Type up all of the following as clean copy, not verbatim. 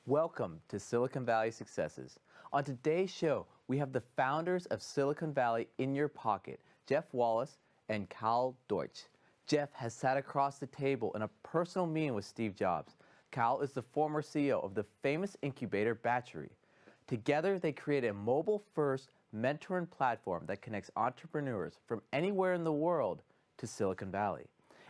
Welcome to Silicon Valley Successes. On today's show, we have the founders of Silicon Valley in your pocket, Jeff Wallace and Cal Deutsch. Jeff has sat across the table in a personal meeting with Steve Jobs. Cal is the former CEO of the famous incubator Hatchery. Together, they created a mobile-first mentoring platform that connects entrepreneurs from anywhere in the world to Silicon Valley.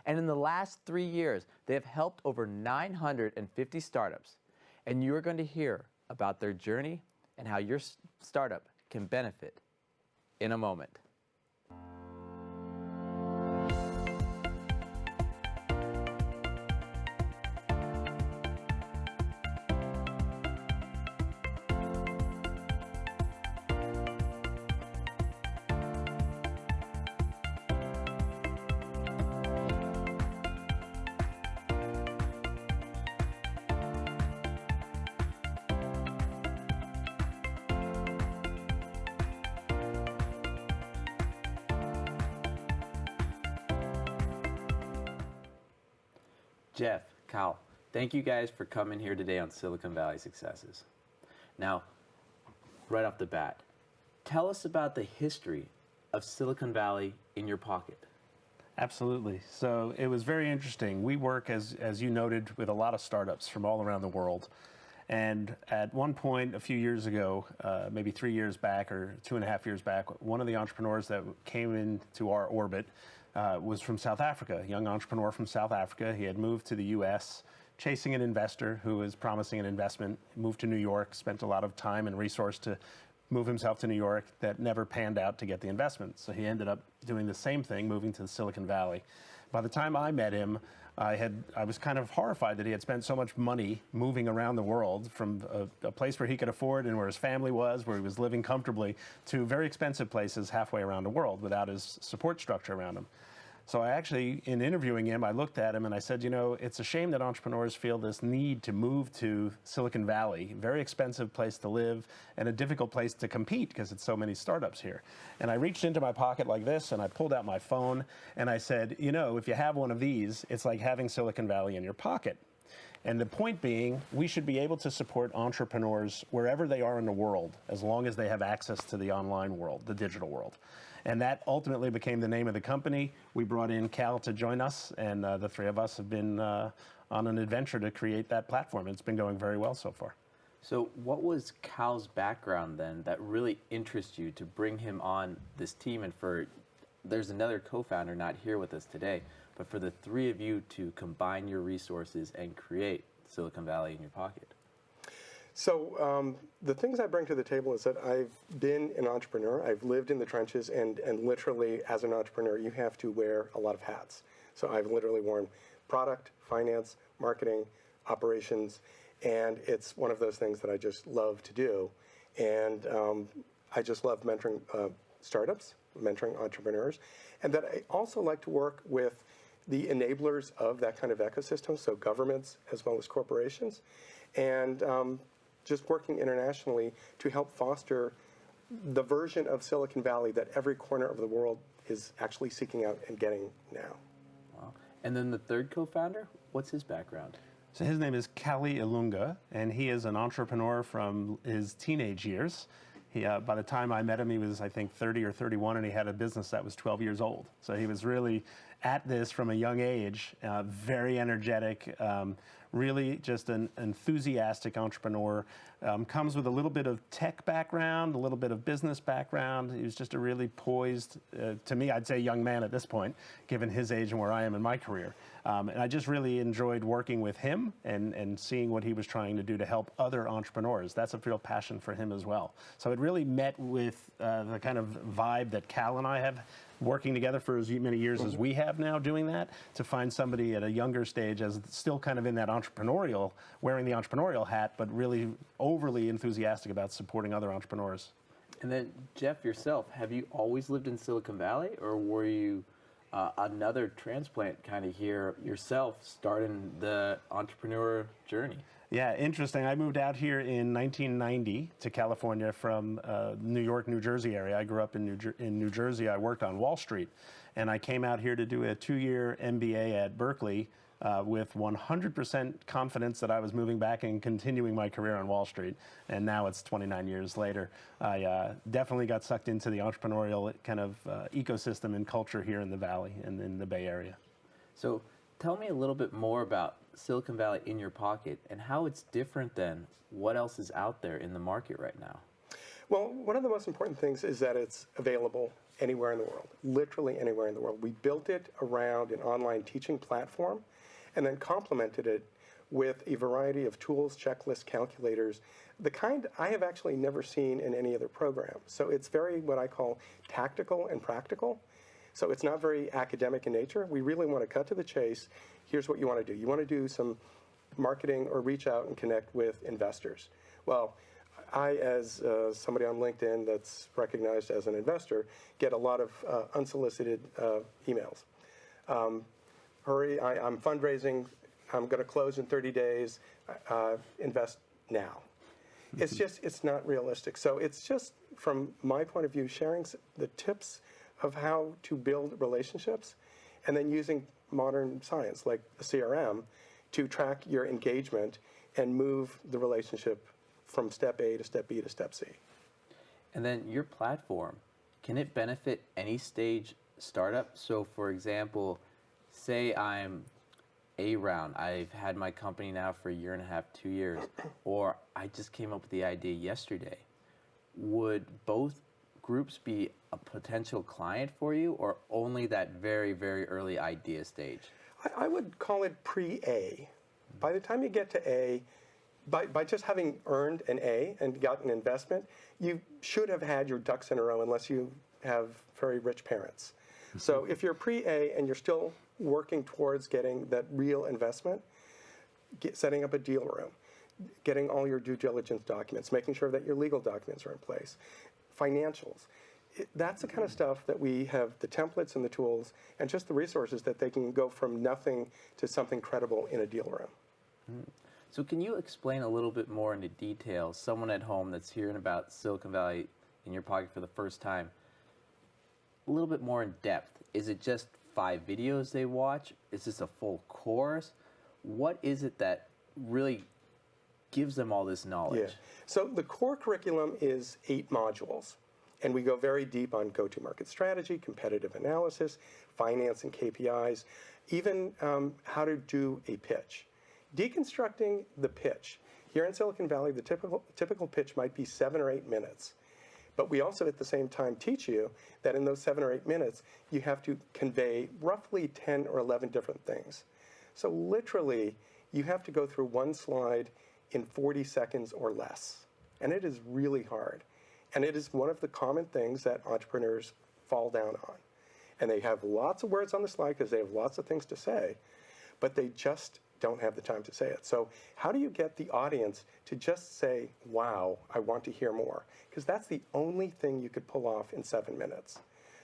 And in the last 3 years, they have helped over 950 startups. And you're going to hear about their journey and how your startup can benefit in a moment. Jeff, Cal, thank you guys for coming here today on Silicon Valley Successes. Now, right off the bat, tell us about the history of Silicon Valley in your pocket. Absolutely. So it was very interesting. We work, as you noted, with a lot of startups from all around the world. And at one point, a few years ago, maybe 3 years back or 2.5 years back, one of the entrepreneurs that came into our orbit was from South Africa, a young entrepreneur from South Africa. He had moved to the US, chasing an investor who was promising an investment, moved to New York, spent a lot of time and resource to move himself to New York. That never panned out to get the investment. So he ended up doing the same thing, moving to the Silicon Valley. By the time I met him, I was kind of horrified that he had spent so much money moving around the world from a place where he could afford and where his family was, where he was living comfortably, to very expensive places halfway around the world without his support structure around him. So I actually, in interviewing him, I looked at him and I said, you know, it's a shame that entrepreneurs feel this need to move to Silicon Valley, very expensive place to live and a difficult place to compete because it's so many startups here. And I reached into my pocket like this and I pulled out my phone and I said, you know, if you have one of these, it's like having Silicon Valley in your pocket. And the point being, we should be able to support entrepreneurs wherever they are in the world, as long as they have access to the online world, the digital world. And that ultimately became the name of the company. We brought in Cal to join us, and the three of us have been on an adventure to create that platform. It's been going very well so far. So what was Cal's background then that really interests you to bring him on this team? And there's another co-founder not here with us today, but for the three of you to combine your resources and create Silicon Valley in your pocket. So the things I bring to the table is that I've been an entrepreneur. I've lived in the trenches, and literally, as an entrepreneur, you have to wear a lot of hats. So I've literally worn product, finance, marketing, operations, and it's one of those things that I just love to do. And I just love mentoring startups, mentoring entrepreneurs, and that I also like to work with the enablers of that kind of ecosystem, so governments as well as corporations, and just working internationally to help foster the version of Silicon Valley that every corner of the world is actually seeking out and getting now. Wow. And then the third co-founder, what's his background? So his name is Kali Ilunga, and he is an entrepreneur from his teenage years. By the time I met him, he was, I think, 30 or 31, and he had a business that was 12 years old. So he was really at this from a young age, very energetic, really just an enthusiastic entrepreneur. Comes with a little bit of tech background, a little bit of business background. He was just a really poised, to me, I'd say young man at this point, given his age and where I am in my career. And I just really enjoyed working with him and seeing what he was trying to do to help other entrepreneurs. That's a real passion for him as well. So it really met with the kind of vibe that Cal and I have working together for as many years as we have now doing that, to find somebody at a younger stage as still kind of in that entrepreneurial, wearing the entrepreneurial hat, but really overly enthusiastic about supporting other entrepreneurs. And then, Jeff, yourself, have you always lived in Silicon Valley, or were you another transplant kind of here yourself, starting the entrepreneur journey? Yeah, interesting. I moved out here in 1990 to California from New York, New Jersey area. I grew up in New Jersey. I worked on Wall Street, and I came out here to do a 2-year MBA at Berkeley with 100% confidence that I was moving back and continuing my career on Wall Street. And now it's 29 years later. I definitely got sucked into the entrepreneurial kind of ecosystem and culture here in the Valley and in the Bay Area. So tell me a little bit more about Silicon Valley in your pocket and how it's different than what else is out there in the market right now. Well, one of the most important things is that it's available anywhere in the world, literally anywhere in the world. We built it around an online teaching platform and then complemented it with a variety of tools, checklists, calculators, the kind I have actually never seen in any other program. So it's very what I call tactical and practical. So it's not very academic in nature. We really want to cut to the chase. Here's what you want to do. You want to do some marketing or reach out and connect with investors. Well, I, as somebody on LinkedIn that's recognized as an investor, get a lot of unsolicited emails. Hurry, I'm fundraising, I'm going to close in 30 days, invest now. It's not realistic. So it's just, from my point of view, sharing the tips of how to build relationships and then using modern science like the CRM to track your engagement and move the relationship from step A to step B to step C. And then your platform, can it benefit any stage startup? So for example, say I'm A round, I've had my company now for a year and a half, 2 years, or I just came up with the idea yesterday. Would both groups be a potential client for you, or only that very, very early idea stage? I would call it pre-A. By the time you get to A, by just having earned an A and gotten investment, you should have had your ducks in a row unless you have very rich parents. So if you're pre-A and you're still working towards getting that real investment, setting up a deal room, getting all your due diligence documents, making sure that your legal documents are in place, financials. That's the kind of stuff that we have the templates and the tools and just the resources that they can go from nothing to something credible in a deal room. So can you explain a little bit more into detail, someone at home that's hearing about Silicon Valley in your pocket for the first time, a little bit more in depth? Is it just 5 videos they watch? Is this a full course? What is it that really gives them all this knowledge? Yeah. So the core curriculum is 8 modules, and we go very deep on go-to-market strategy, competitive analysis, finance and KPIs, even how to do a pitch. Deconstructing the pitch. Here in Silicon Valley, the typical pitch might be 7 or 8 minutes. But we also at the same time teach you that in those 7 or 8 minutes, you have to convey roughly 10 or 11 different things. So literally, you have to go through one slide in 40 seconds or less. And it is really hard. And it is one of the common things that entrepreneurs fall down on. And they have lots of words on the slide because they have lots of things to say, but they just don't have the time to say it. So how do you get the audience to just say, wow, I want to hear more? Because that's the only thing you could pull off in 7 minutes.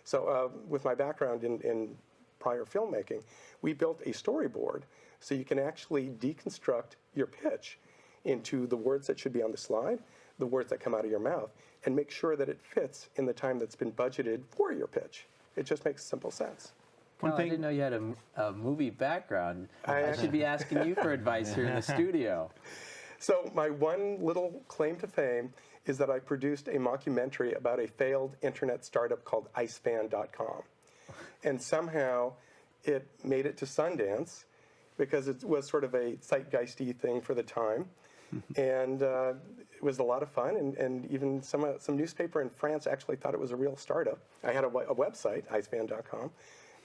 So with my background in prior filmmaking, we built a storyboard so you can actually deconstruct your pitch into the words that should be on the slide, the words that come out of your mouth, and make sure that it fits in the time that's been budgeted for your pitch. It just makes simple sense. Well, I didn't know you had a movie background. I should be asking you for advice here in the studio. So my one little claim to fame is that I produced a mockumentary about a failed internet startup called icefan.com. And somehow it made it to Sundance because it was sort of a zeitgeisty thing for the time. And it was a lot of fun, and even some newspaper in France actually thought it was a real startup. I had a website, icefan.com.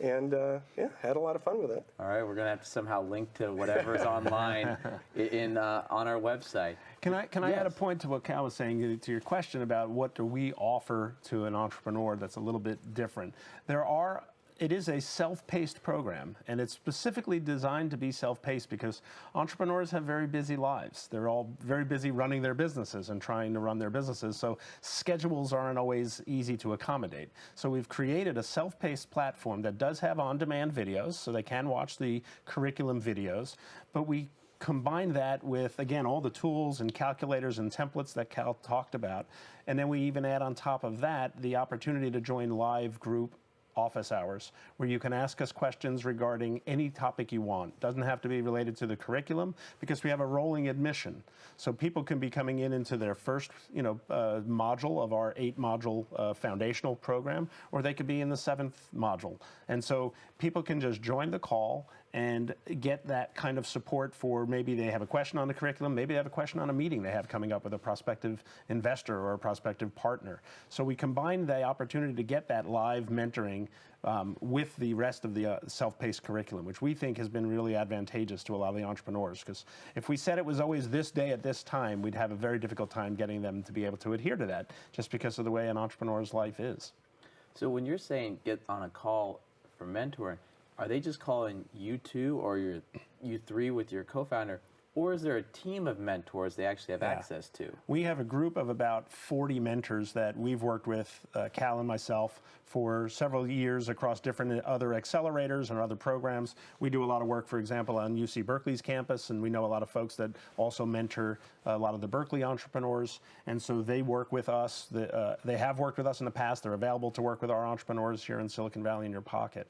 And yeah, had a lot of fun with it. All right, we're gonna have to somehow link to whatever's online on our website. Can I add a point to what Cal was saying, to your question about what do we offer to an entrepreneur that's a little bit different? It is a self-paced program, and it's specifically designed to be self-paced because entrepreneurs have very busy lives. They're all very busy running their businesses and trying to run their businesses, so schedules aren't always easy to accommodate. So we've created a self-paced platform that does have on-demand videos, so they can watch the curriculum videos, but we combine that with, again, all the tools and calculators and templates that Cal talked about, and then we even add on top of that the opportunity to join live group office hours where you can ask us questions regarding any topic you want. Doesn't have to be related to the curriculum because we have a rolling admission. So people can be coming into their first module of our 8-module foundational program, or they could be in the 7th module. And so people can just join the call and get that kind of support for maybe they have a question on the curriculum, maybe they have a question on a meeting they have coming up with a prospective investor or a prospective partner. So we combine the opportunity to get that live mentoring with the rest of the self-paced curriculum, which we think has been really advantageous to a lot of the entrepreneurs. Because if we said it was always this day at this time, we'd have a very difficult time getting them to be able to adhere to that, just because of the way an entrepreneur's life is. So when you're saying get on a call for mentoring, are they just calling you two or you three with your co-founder? Or is there a team of mentors they actually have access to? We have a group of about 40 mentors that we've worked with, Cal and myself, for several years across different other accelerators and other programs. We do a lot of work, for example, on UC Berkeley's campus, and we know a lot of folks that also mentor a lot of the Berkeley entrepreneurs. And so they work with us. They have worked with us in the past. They're available to work with our entrepreneurs here in Silicon Valley in your pocket.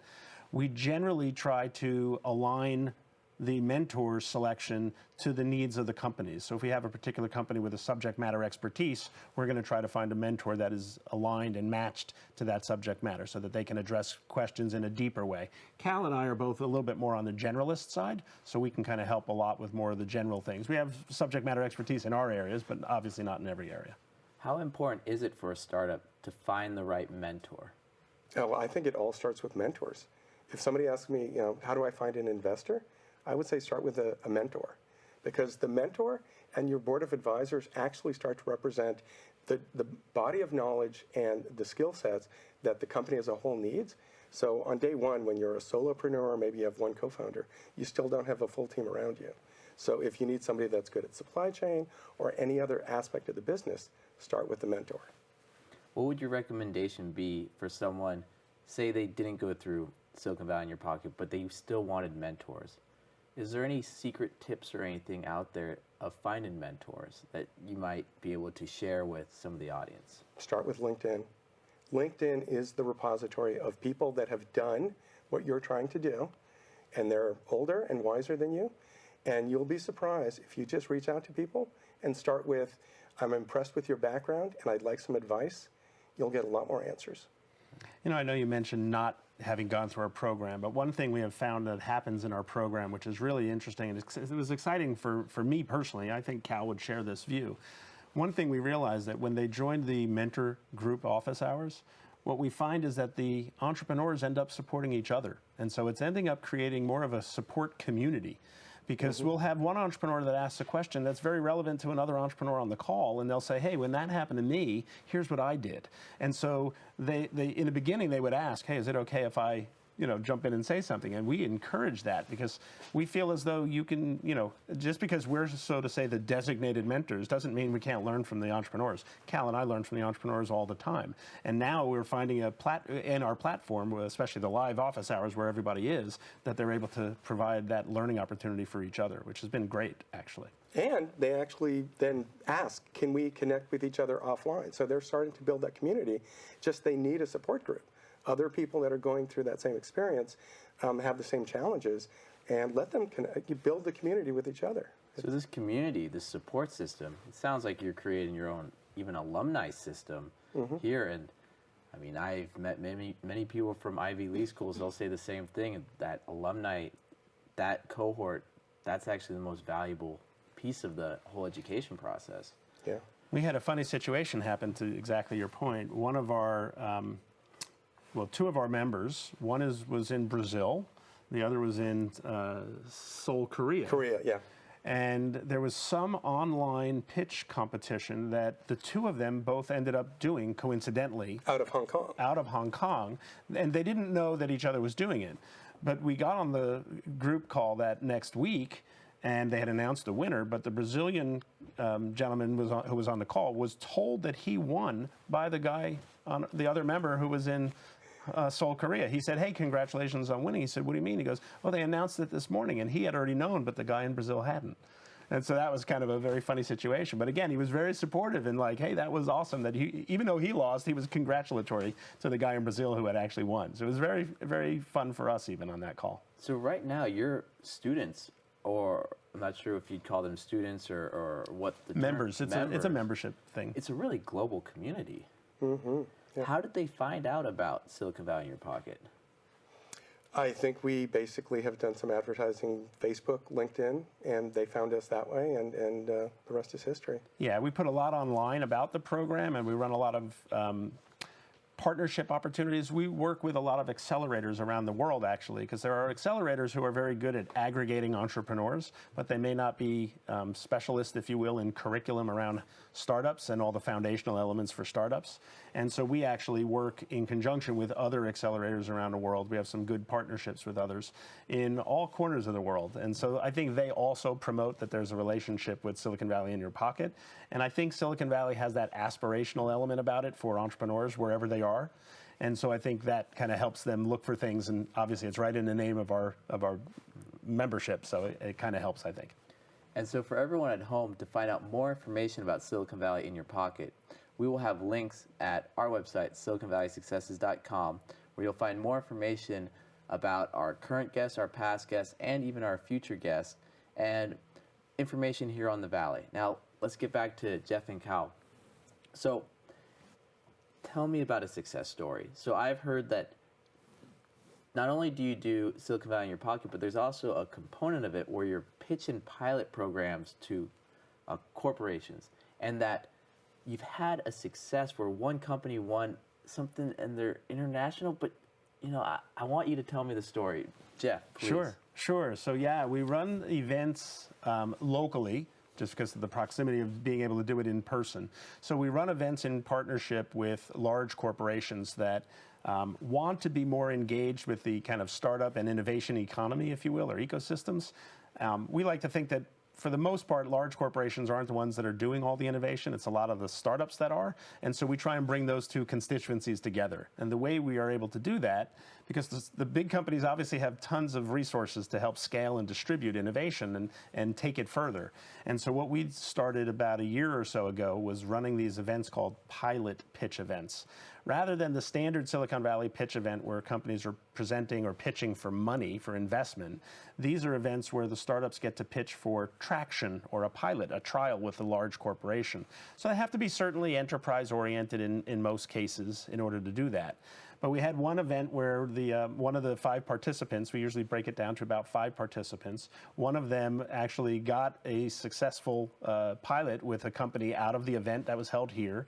We generally try to align the mentor selection to the needs of the companies. So if we have a particular company with a subject matter expertise, we're going to try to find a mentor that is aligned and matched to that subject matter so that they can address questions in a deeper way. Cal and I are both a little bit more on the generalist side, so we can kind of help a lot with more of the general things. We have subject matter expertise in our areas, but obviously not in every area. How important is it for a startup to find the right mentor? Oh, well, I think it all starts with mentors. If somebody asks me, how do I find an investor? I would say start with a mentor, because the mentor and your board of advisors actually start to represent the body of knowledge and the skill sets that the company as a whole needs. So on day one, when you're a solopreneur, or maybe you have one co-founder, you still don't have a full team around you. So if you need somebody that's good at supply chain or any other aspect of the business, start with the mentor. What would your recommendation be for someone, say they didn't go through Silicon Valley in your pocket, but they still wanted mentors? Is there any secret tips or anything out there of finding mentors that you might be able to share with some of the audience? Start with LinkedIn. LinkedIn is the repository of people that have done what you're trying to do, and they're older and wiser than you, and you'll be surprised if you just reach out to people and start with, I'm impressed with your background and I'd like some advice. You'll get a lot more answers. I know you mentioned not having gone through our program, but one thing we have found that happens in our program, which is really interesting, and it was exciting for me personally, I think Cal would share this view. One thing we realized that when they joined the mentor group office hours, what we find is that the entrepreneurs end up supporting each other. And so it's ending up creating more of a support community. Because we'll have one entrepreneur that asks a question that's very relevant to another entrepreneur on the call, and they'll say, hey, when that happened to me, here's what I did. And so they in the beginning, they would ask, hey, is it okay if I jump in and say something? And we encourage that because we feel as though you can, just because we're, so to say, the designated mentors doesn't mean we can't learn from the entrepreneurs. Cal and I learn from the entrepreneurs all the time. And now we're finding in our platform, especially the live office hours where everybody is, that they're able to provide that learning opportunity for each other, which has been great, actually. And they actually then ask, can we connect with each other offline? So they're starting to build that community, just they need a support group. Other people that are going through that same experience have the same challenges, and let them build the community with each other. So this community, this support system, it sounds like you're creating your own even alumni system here. And I mean, I've met many people from Ivy League schools. They'll say the same thing, that alumni, that cohort, that's actually the most valuable piece of the whole education process. Yeah. We had a funny situation happen to exactly your point. One of our two of our members, one was in Brazil, the other was in Seoul, Korea. Korea, yeah. And there was some online pitch competition that the two of them both ended up doing coincidentally. Out of Hong Kong. Out of Hong Kong. And they didn't know that each other was doing it. But we got on the group call that next week, and they had announced the winner, but the Brazilian gentleman who was on the call was told that he won by the guy, the other member who was in Seoul, Korea. He said, hey, congratulations on winning. He said, what do you mean? He goes, oh, they announced it this morning, and he had already known, but the guy in Brazil hadn't. And so that was kind of a very funny situation. But again, he was very supportive and like, hey, that was awesome that he, even though he lost, he was congratulatory to the guy in Brazil who had actually won. So it was very, very fun for us even on that call. So right now, your students, or I'm not sure if you'd call them students or what the term, Members. It's a membership thing. It's a really global community. Mm-hmm. Yeah. How did they find out about Silicon Valley in Your Pocket? I think we basically have done some advertising, Facebook, LinkedIn, and they found us that way, and the rest is history. Yeah, we put a lot online about the program, and we run a lot of partnership opportunities. We work with a lot of accelerators around the world, actually, because there are accelerators who are very good at aggregating entrepreneurs, but they may not be specialists, if you will, in curriculum around startups and all the foundational elements for startups. And so we actually work in conjunction with other accelerators around the world. We have some good partnerships with others in all corners of the world. And so I think they also promote that there's a relationship with Silicon Valley in your pocket. And I think Silicon Valley has that aspirational element about it for entrepreneurs wherever they are. And so I think that kind of helps them look for things. And obviously it's right in the name of our membership. So it kind of helps, I think. And so for everyone at home, to find out more information about Silicon Valley in Your Pocket, we will have links at our website, siliconvalleysuccesses.com, where you'll find more information about our current guests, our past guests, and even our future guests, and information here on the Valley. Now, let's get back to Jeff and Cal. So, tell me about a success story. So I've heard that not only do you do Silicon Valley in Your Pocket, but there's also a component of it where you're pitching pilot programs to corporations, and that you've had a success where one company won something and they're international, but you know, I want you to tell me the story. Jeff, please. Sure. So yeah, we run events locally, just because of the proximity of being able to do it in person. So we run events in partnership with large corporations that want to be more engaged with the kind of startup and innovation economy, if you will, or ecosystems. We like to think that for the most part, large corporations aren't the ones that are doing all the innovation. It's a lot of the startups that are. And so we try and bring those two constituencies together. And the way we are able to do that, because the big companies obviously have tons of resources to help scale and distribute innovation and take it further. And so what we started about a year or so ago was running these events called pilot pitch events. Rather than the standard Silicon Valley pitch event where companies are presenting or pitching for money, for investment, these are events where the startups get to pitch for traction or a pilot, a trial with a large corporation. So they have to be certainly enterprise-oriented in most cases in order to do that. But we had one event where one of the 5 participants, we usually break it down to about 5 participants, one of them actually got a successful pilot with a company out of the event that was held here.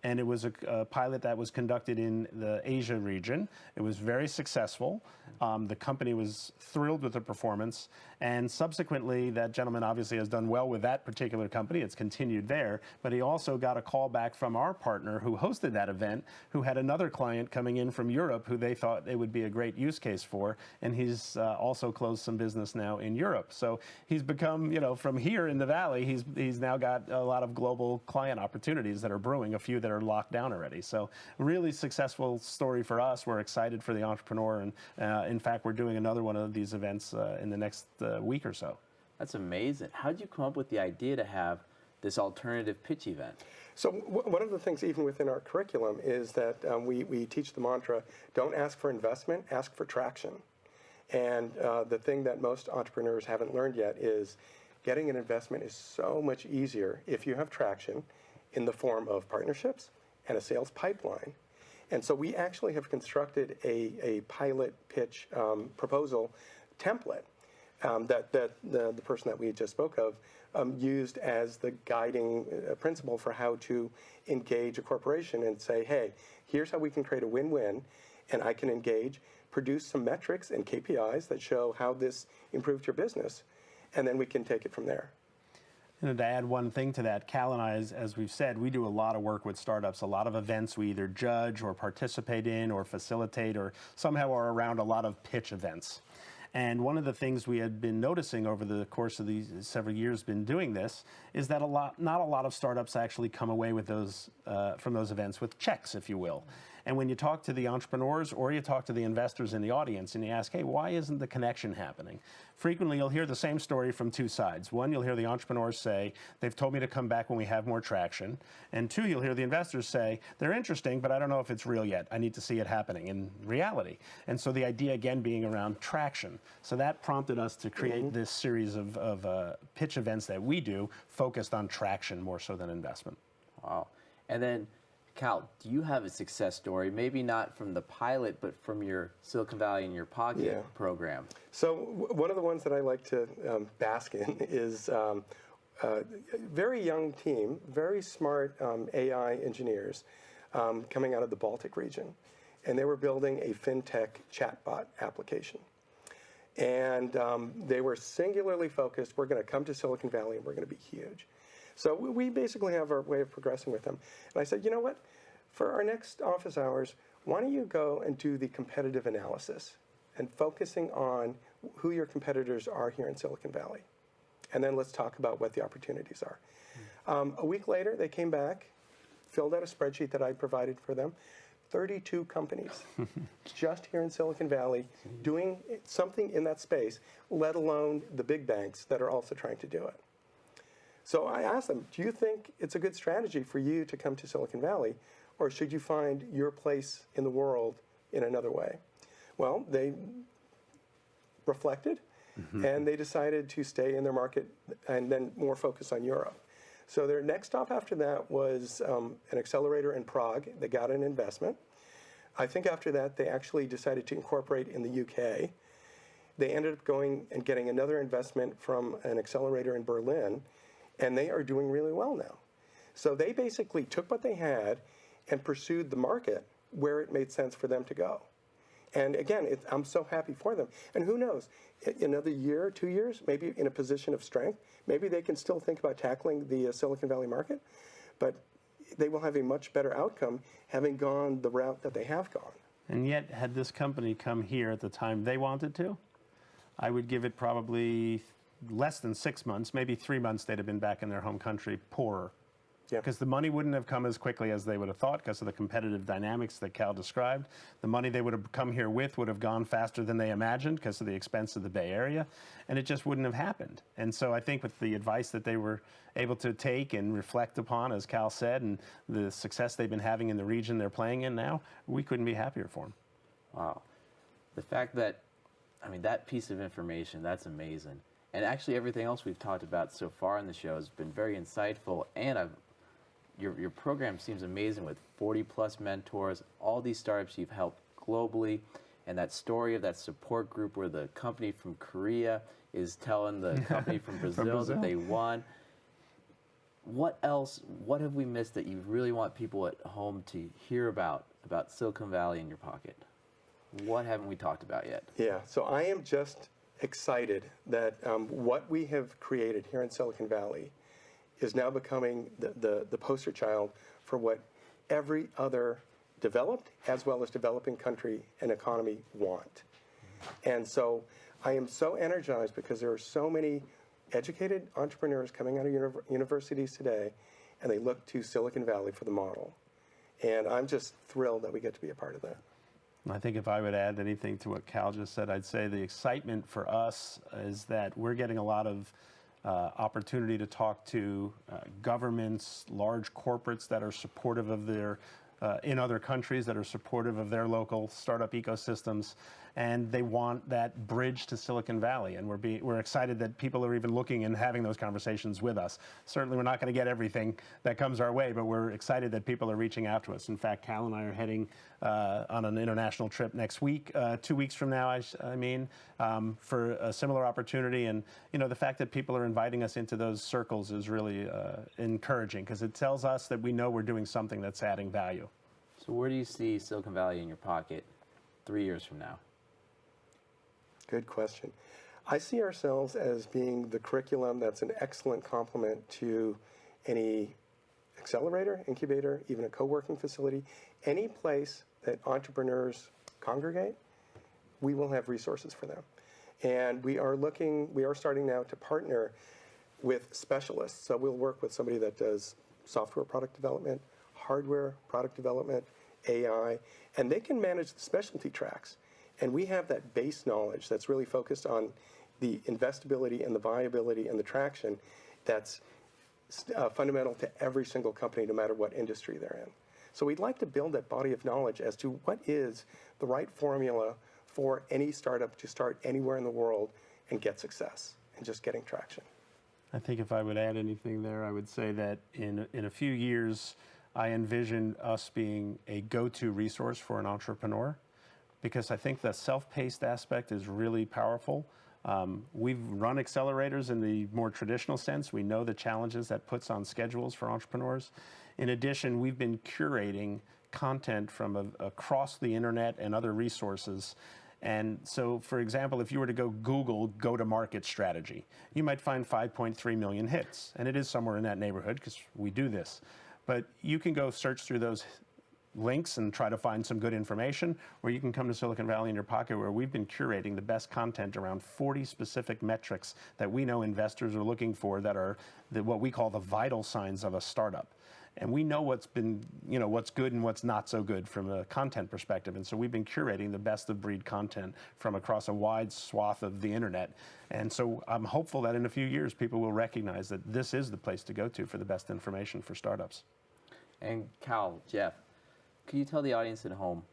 And it was a pilot that was conducted in the Asia region. It was very successful. The company was thrilled with the performance. And subsequently, that gentleman obviously has done well with that particular company. It's continued there. But he also got a call back from our partner who hosted that event, who had another client coming in from Europe who they thought it would be a great use case for. And he's also closed some business now in Europe. So he's become, you know, from here in the Valley, he's now got a lot of global client opportunities that are brewing, a few that are locked down already. So really successful story for us. We're excited for the entrepreneur. And in fact, we're doing another one of these events in the next week or so. That's amazing. How did you come up with the idea to have this alternative pitch event? So one of the things even within our curriculum is that we teach the mantra, don't ask for investment, ask for traction. And the thing that most entrepreneurs haven't learned yet is getting an investment is so much easier if you have traction in the form of partnerships and a sales pipeline. And so we actually have constructed a pilot pitch proposal template that the person that we just spoke of used as the guiding principle for how to engage a corporation and say, hey, here's how we can create a win-win, and I can engage, produce some metrics and KPIs that show how this improved your business, and then we can take it from there. And to add one thing to that, Cal and I, as we've said, we do a lot of work with startups, a lot of events we either judge or participate in or facilitate or somehow are around a lot of pitch events. And one of the things we had been noticing over the course of these several years been doing this is that not a lot of startups actually come away with those from those events with checks, if you will. And when you talk to the entrepreneurs or you talk to the investors in the audience and you ask, hey, why isn't the connection happening? Frequently, you'll hear the same story from two sides. One, you'll hear the entrepreneurs say, they've told me to come back when we have more traction. And two, you'll hear the investors say, they're interesting, but I don't know if it's real yet. I need to see it happening in reality. And so the idea, again, being around traction. So that prompted us to create this series of pitch events that we do focused on traction more so than investment. Wow. And then, Cal, do you have a success story? Maybe not from the pilot, but from your Silicon Valley in Your Pocket program. So one of the ones that I like to bask in is a very young team, very smart AI engineers coming out of the Baltic region. And they were building a fintech chatbot application. And they were singularly focused, we're going to come to Silicon Valley and we're going to be huge. So we basically have our way of progressing with them. And I said, you know what? For our next office hours, why don't you go and do the competitive analysis and focusing on who your competitors are here in Silicon Valley. And then let's talk about what the opportunities are. A week later, they came back, filled out a spreadsheet that I provided for them. 32 companies just here in Silicon Valley doing something in that space, let alone the big banks that are also trying to do it. So I asked them, do you think it's a good strategy for you to come to Silicon Valley, or should you find your place in the world in another way? Well, they reflected, and they decided to stay in their market and then more focus on Europe. So their next stop after that was an accelerator in Prague. They got an investment. I think after that, they actually decided to incorporate in the UK. They ended up going and getting another investment from an accelerator in Berlin, and they are doing really well now. So they basically took what they had and pursued the market where it made sense for them to go. And again, I'm so happy for them. And who knows, another year, 2 years, maybe in a position of strength, maybe they can still think about tackling the Silicon Valley market, but they will have a much better outcome having gone the route that they have gone. And yet, had this company come here at the time they wanted to, I would give it probably less than 6 months, maybe 3 months, they'd have been back in their home country poorer. Yeah. Because the money wouldn't have come as quickly as they would have thought because of the competitive dynamics that Cal described. The money they would have come here with would have gone faster than they imagined because of the expense of the Bay Area, and it just wouldn't have happened. And so I think with the advice that they were able to take and reflect upon, as Cal said, and the success they've been having in the region they're playing in now, we couldn't be happier for them. Wow. The fact that, I mean, that piece of information, that's amazing. And actually everything else we've talked about so far in the show has been very insightful, and your program seems amazing with 40-plus mentors, all these startups you've helped globally, and that story of that support group where the company from Korea is telling the company from Brazil that they won. What else, what have we missed that you really want people at home to hear about Silicon Valley in Your Pocket? What haven't we talked about yet? Yeah, so I am just excited that what we have created here in Silicon Valley is now becoming the poster child for what every other developed as well as developing country and economy want. And so I am so energized because there are so many educated entrepreneurs coming out of universities today, and they look to Silicon Valley for the model. And I'm just thrilled that we get to be a part of that. I think if I would add anything to what Cal just said, I'd say the excitement for us is that we're getting a lot of opportunity to talk to governments, large corporates that are supportive of their, in other countries that are supportive of their local startup ecosystems, and they want that bridge to Silicon Valley, and we're excited that people are even looking and having those conversations with us. Certainly we're not going to get everything that comes our way, but we're excited that people are reaching out to us. In fact, Cal and I are heading on an international trip next week, 2 weeks from now, I mean, for a similar opportunity. And you know, the fact that people are inviting us into those circles is really encouraging, because it tells us that we know we're doing something that's adding value. So where do you see Silicon Valley in Your Pocket 3 years from now? Good question. I see ourselves as being the curriculum that's an excellent complement to any accelerator, incubator, even a co-working facility, any place that entrepreneurs congregate, we will have resources for them. And we are starting now to partner with specialists. So we'll work with somebody that does software product development, hardware product development, AI, and they can manage the specialty tracks. And we have that base knowledge that's really focused on the investability and the viability and the traction that's fundamental to every single company, no matter what industry they're in. So we'd like to build that body of knowledge as to what is the right formula for any startup to start anywhere in the world and get success and just getting traction. I think if I would add anything there, I would say that in a few years, I envision us being a go-to resource for an entrepreneur, because I think the self-paced aspect is really powerful. We've run accelerators in the more traditional sense. We know the challenges that puts on schedules for entrepreneurs. In addition, we've been curating content from across the internet and other resources. And so, for example, if you were to go Google go-to-market strategy, you might find 5.3 million hits. And it is somewhere in that neighborhood because we do this. But you can go search through those links and try to find some good information, or you can come to Silicon Valley in your pocket, where we've been curating the best content around 40 specific metrics that we know investors are looking for, that are what we call the vital signs of a startup. And we know what's good and what's not so good from a content perspective. And so we've been curating the best of breed content from across a wide swath of the internet. And so I'm hopeful that in a few years, people will recognize that this is the place to go to for the best information for startups. And Cal, Jeff, can you tell the audience at home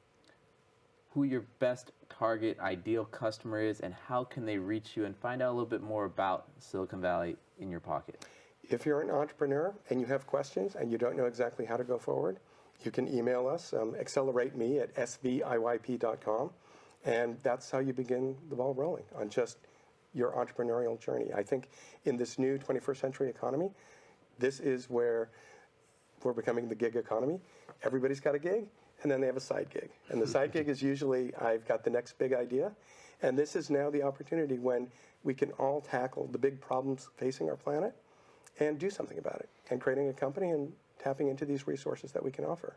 who your best target ideal customer is, and how can they reach you and find out a little bit more about Silicon Valley in your pocket? If you're an entrepreneur and you have questions and you don't know exactly how to go forward, you can email us, accelerate.me at sviyp.com, and that's how you begin the ball rolling on just your entrepreneurial journey. I think in this new 21st century economy, this is where we're becoming the gig economy. Everybody's got a gig, and then they have a side gig. And the side gig is usually, I've got the next big idea. And this is now the opportunity when we can all tackle the big problems facing our planet and do something about it, and creating a company and tapping into these resources that we can offer.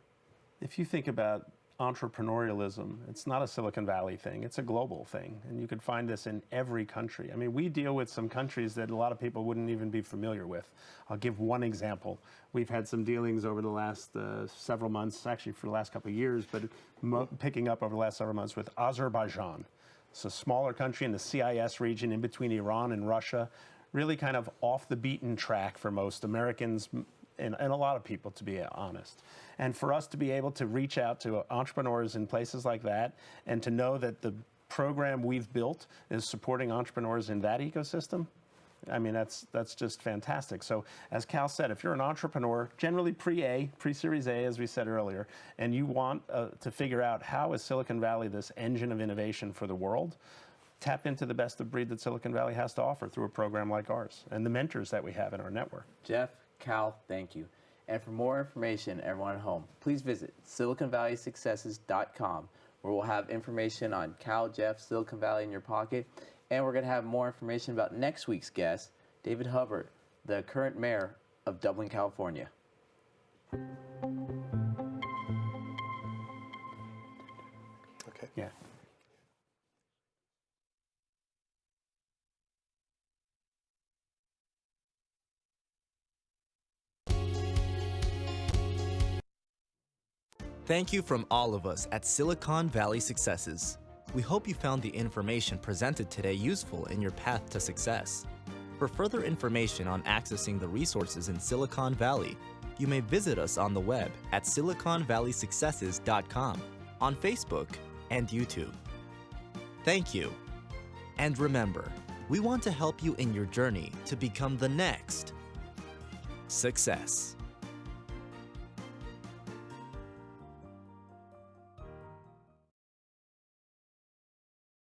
If you think about entrepreneurialism, it's not a Silicon Valley thing, it's a global thing. And you could find this in every country. I mean, we deal with some countries that a lot of people wouldn't even be familiar with. I'll give one example. We've had some dealings over the last several months, actually for the last couple of years, but picking up over the last several months with Azerbaijan. It's a smaller country in the CIS region in between Iran and Russia, really kind of off the beaten track for most Americans and a lot of people, to be honest. And for us to be able to reach out to entrepreneurs in places like that, and to know that the program we've built is supporting entrepreneurs in that ecosystem, I mean, that's just fantastic. So as Cal said, if you're an entrepreneur, generally pre-A, pre-Series A, as we said earlier, and you want to figure out how is Silicon Valley this engine of innovation for the world, tap into the best of breed that Silicon Valley has to offer through a program like ours and the mentors that we have in our network. Jeff, Cal, thank you. And for more information, everyone at home, please visit siliconvalleysuccesses.com, where we'll have information on Cal, Jeff, Silicon Valley in your pocket. And we're going to have more information about next week's guest, David Hubbard, the current mayor of Dublin, California. Okay. Yeah. Thank you from all of us at Silicon Valley Successes. We hope you found the information presented today useful in your path to success. For further information on accessing the resources in Silicon Valley, you may visit us on the web at siliconvalleysuccesses.com, on Facebook, and YouTube. Thank you. And remember, we want to help you in your journey to become the next success.